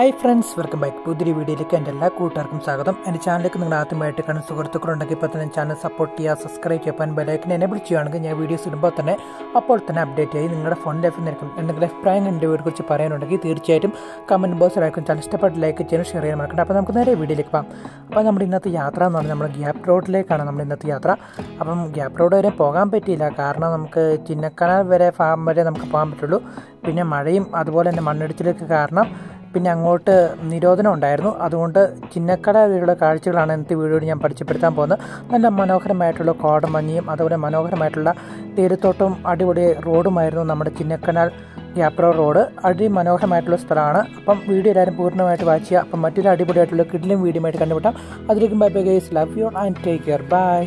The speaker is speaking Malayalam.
Hi friends, welcome back to the video. എല്ലാ കൂട്ടുകാർക്കും സ്വാഗതം. എൻ്റെ ചാനലിലേക്ക് നിങ്ങൾ ആദ്യമായിട്ട് കാണുന്ന സുഹൃത്തുക്കളുണ്ടെങ്കിൽ ഇപ്പോൾ തന്നെ ചാനൽ സപ്പോർട്ട് ചെയ്യുക, സബ്സ്ക്രൈബ് ചെയ്യുക, ബെൽ ഐക്കൺ എനേബിൾ ചെയ്യുകയാണെങ്കിൽ ഞാൻ വീഡിയോസ് ഇടുമ്പോൾ തന്നെ അപ്പോൾ തന്നെ അപ്ഡേറ്റ് ആയി നിങ്ങളുടെ ഫോൺ ലൈഫിൽ നിൽക്കും. എന്തെങ്കിലും അഭിപ്രായം എൻ്റെ വീഡിയോ കുറിച്ച് പറയാനുണ്ടെങ്കിൽ തീർച്ചയായിട്ടും കമൻറ്റ് ബോക്സിലായിരിക്കും. ചാനൽ ഇഷ്ടപ്പെട്ട് ലൈക്ക് ചെയ്യാനും ഷെയർ ചെയ്യാൻ മറക്കണ്ട. അപ്പോൾ നമുക്ക് നേരെ വീഡിയോയിലേക്ക് പോകാം. അപ്പോൾ നമ്മുടെ ഇന്നത്തെ യാത്ര എന്ന് പറഞ്ഞാൽ നമ്മൾ ഗ്യാപ്പ് റോഡിലേക്കാണ് നമ്മുടെ ഇന്നത്തെ യാത്ര. അപ്പം ഗ്യാപ്പ് റോഡ് വരെ പോകാൻ പറ്റിയില്ല, കാരണം നമുക്ക് ചിന്നക്കനാൽ വരെ ഫാം വരെ നമുക്ക് പോകാൻ പറ്റുള്ളൂ. പിന്നെ മഴയും അതുപോലെ തന്നെ മണ്ണിടിച്ചിലൊക്കെ കാരണം പിന്നെ അങ്ങോട്ട് നിരോധനം ഉണ്ടായിരുന്നു. അതുകൊണ്ട് ചിന്നക്കട വരെയുള്ള കാഴ്ചകളാണ് ഇന്നത്തെ വീഡിയോയിൽ ഞാൻ പരിചയപ്പെടുത്താൻ പോകുന്നത്. നല്ല മനോഹരമായിട്ടുള്ള കോടമഞ്ഞിയും അതുപോലെ മനോഹരമായിട്ടുള്ള തേയിലത്തോട്ടവും അടിപൊളി റോഡുമായിരുന്നു നമ്മുടെ ചിന്നക്കനാൽ ഗ്യാപ്പ് റോഡ്. മനോഹരമായിട്ടുള്ള സ്ഥലമാണ്. അപ്പം വീഡിയോ എല്ലാവരും പൂർണ്ണമായിട്ട് വാച്ച് ചെയ്യുക. അപ്പം മറ്റൊരു അടിപൊളിയായിട്ടുള്ള കിഡിലും വീഡിയോ ആയിട്ട് കണ്ടുപിട്ടാം. അതിലേക്കും bye bye guys, love you and take care, by.